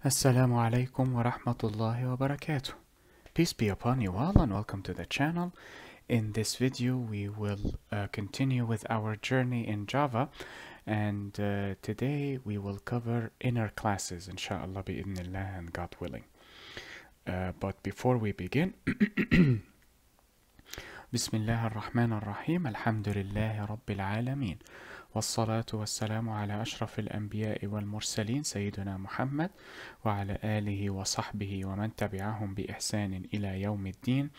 Assalamu alaikum wa rahmatullahi wa barakatuh. Peace be upon you all and welcome to the channel. In this video we will continue with our journey in Java, and today we will cover inner classes inshallah bi'idhnillah and God willing. But before we begin, Bismillah ar-Rahman ar-Rahim, Alhamdulillahi Rabbil Alameen. والصلاة والسلام على أشرف الأنبياء والمرسلين سيدنا محمد وعلى آله وصحبه ومن تبعهم بإحسان إلى يوم الدين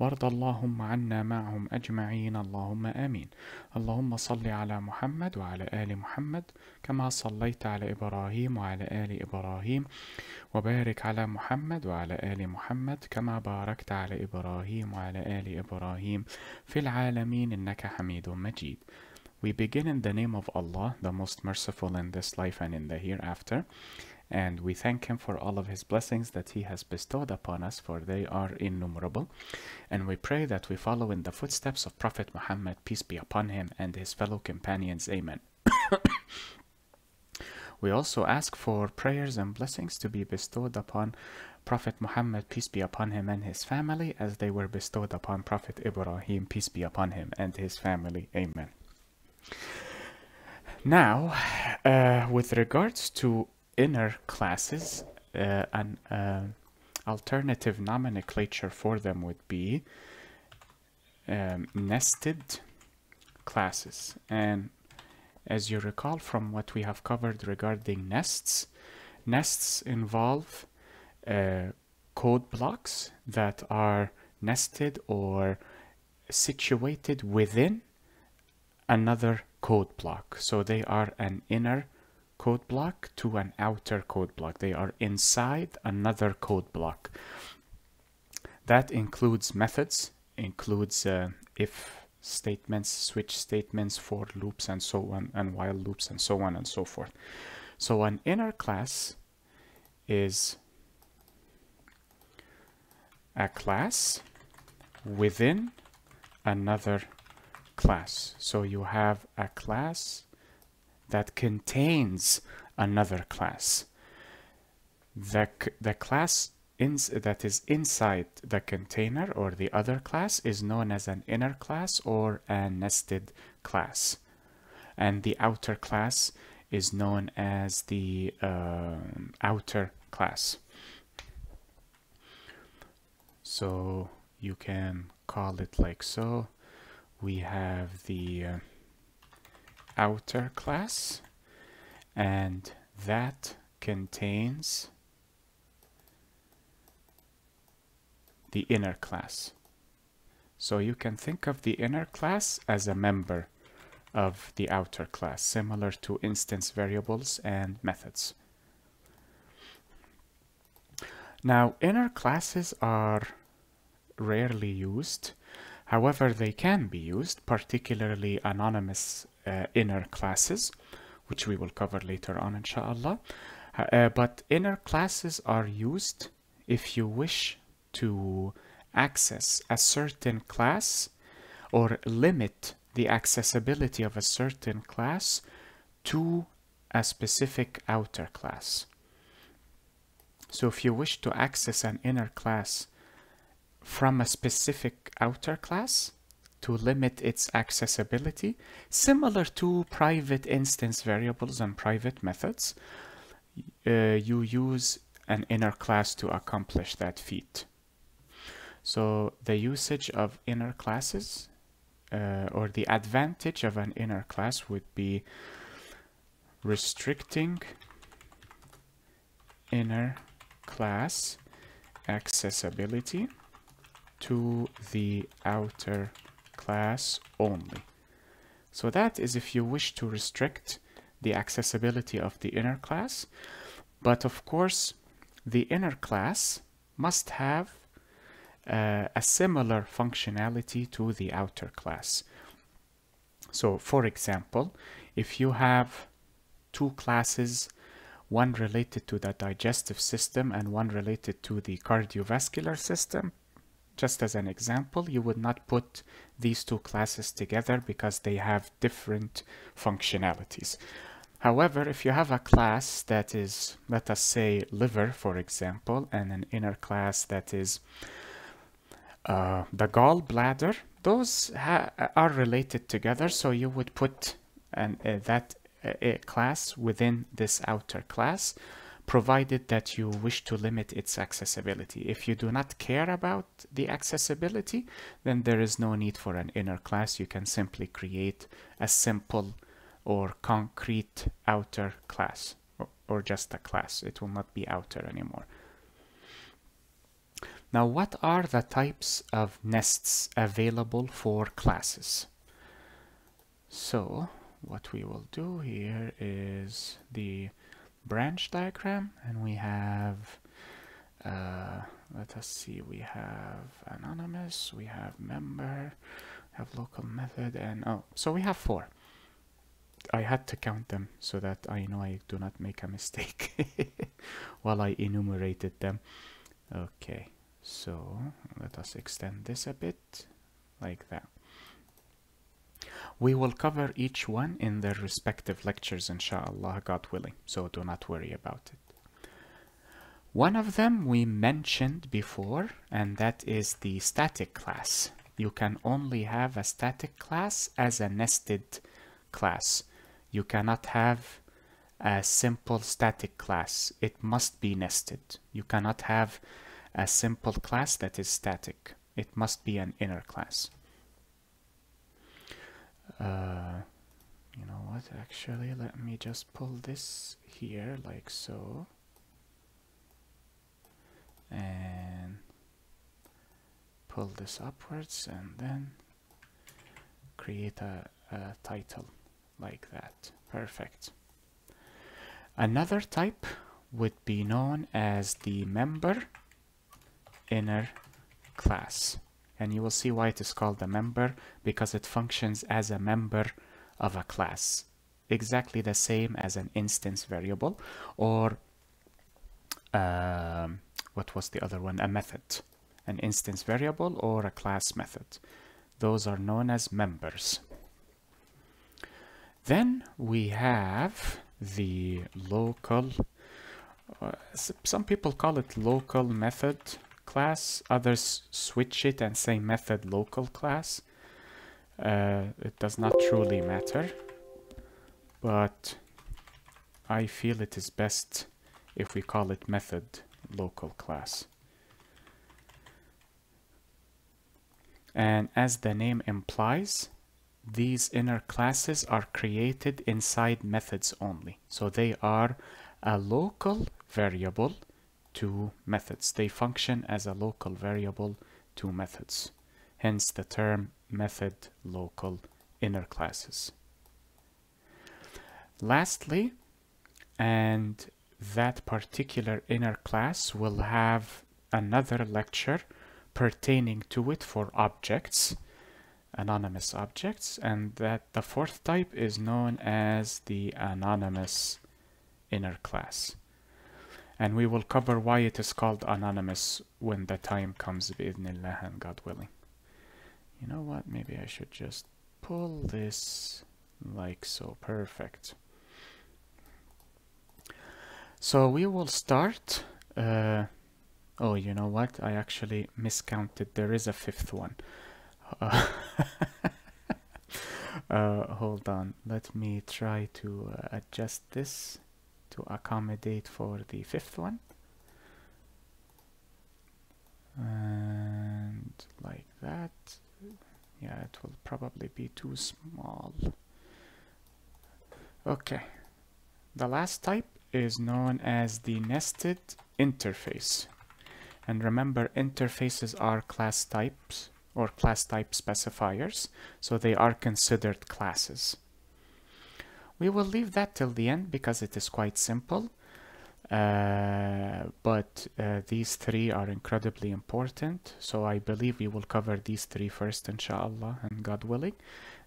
وارض اللهم عنا معهم أجمعين اللهم آمين. اللهم صل على محمد وعلى آل محمد كما صليت على إبراهيم وعلى آل إبراهيم وبارك على محمد وعلى آل محمد كما باركت على إبراهيم وعلى آل إبراهيم في العالمين إنك حميد مجيد. We begin in the name of Allah, the most merciful in this life and in the hereafter, and we thank Him for all of His blessings that He has bestowed upon us, for they are innumerable, and we pray that we follow in the footsteps of Prophet Muhammad, peace be upon him, and his fellow companions. Amen. We also ask for prayers and blessings to be bestowed upon Prophet Muhammad, peace be upon him, and his family, as they were bestowed upon Prophet Ibrahim, peace be upon him, and his family. Amen. Now, with regards to inner classes, an alternative nomenclature for them would be nested classes. And as you recall from what we have covered regarding nests, nests involve code blocks that are nested or situated within another code block. So they are an inner code block to an outer code block. They are inside another code block. That includes methods, includes if statements, switch statements, for loops, and so on, and while loops, and so on and so forth. So an inner class is a class within another class. So you have a class that contains another class. The class that is inside the container or the other class is known as an inner class or a nested class. And the outer class is known as the outer class. So you can call it like so. We have the outer class, and that contains the inner class. So you can think of the inner class as a member of the outer class, similar to instance variables and methods. Now, inner classes are rarely used. However, they can be used, particularly anonymous inner classes, which we will cover later on, inshallah. But inner classes are used if you wish to access a certain class or limit the accessibility of a certain class to a specific outer class. So if you wish to access an inner class from a specific outer class to limit its accessibility, similar to private instance variables and private methods, you use an inner class to accomplish that feat. So the usage of inner classes or the advantage of an inner class would be restricting inner class accessibility to the outer class only. So that is if you wish to restrict the accessibility of the inner class, but of course the inner class must have a similar functionality to the outer class. So for example, if you have two classes, one related to the digestive system and one related to the cardiovascular system, just as an example, you would not put these two classes together because they have different functionalities. However, if you have a class that is, let us say, liver, for example, and an inner class that is the gallbladder, those are related together, so you would put that class within this outer class, provided that you wish to limit its accessibility. If you do not care about the accessibility, then there is no need for an inner class. You can simply create a simple or concrete outer class, or just a class. It will not be outer anymore. Now, what are the types of nests available for classes? So, what we will do here is the branch diagram, and we have, let us see, we have anonymous, we have member, have local method, and so we have 4. I had to count them so that I know I do not make a mistake while I enumerated them. Okay, so let us extend this a bit like that. We will cover each one in their respective lectures, inshallah, God willing, so do not worry about it. One of them we mentioned before, and that is the static class. You can only have a static class as a nested class. You cannot have a simple static class. It must be nested. You cannot have a simple class that is static. It must be an inner class. You know what, actually, let me just pull this here like so, and pull this upwards, and then create a title like that. Perfect. Another type would be known as the member inner class. And you will see why it is called a member, because it functions as a member of a class. Exactly the same as an instance variable, or what was the other one? A method. An instance variable or a class method. Those are known as members. Then we have the local, some people call it local method class, others switch it and say method local class. It does not truly matter, but I feel it is best if we call it method local class. And as the name implies, these inner classes are created inside methods only. So they are a local variable to methods. They function as a local variable to methods. Hence the term method local inner classes. Lastly, and that particular inner class will have another lecture pertaining to it for objects, anonymous objects, and that the 4th type is known as the anonymous inner class. And we will cover why it is called anonymous when the time comes, bi'idhnillah, and God willing. You know what, maybe I should just pull this like so. Perfect. So we will start, oh, you know what, I actually miscounted. There is a 5th one. Hold on, let me try to adjust this to accommodate for the 5th one. And like that. Yeah, it will probably be too small. Okay. The last type is known as the nested interface. And remember, interfaces are class types or class type specifiers, so they are considered classes. We will leave that till the end because it is quite simple, but these 3 are incredibly important, so I believe we will cover these 3 first, inshallah, and God willing,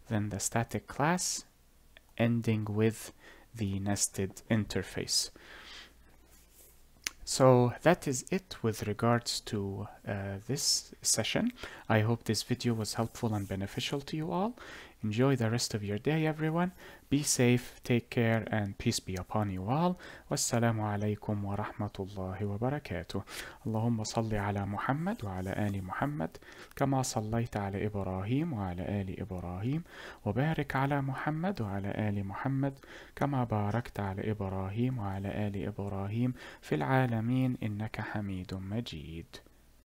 then the static class, ending with the nested interface. So that is it with regards to this session. I hope this video was helpful and beneficial to you all. Enjoy the rest of your day, everyone. Be safe, take care, and peace be upon you all. والسلام عليكم ورحمة الله وبركاته. اللهم صل على محمد وعلى آل محمد كما صليت على إبراهيم وعلى آل إبراهيم، وبارك على محمد وعلى آل محمد كما باركت على إبراهيم وعلى آل إبراهيم في العالمين إنك حميد مجيد.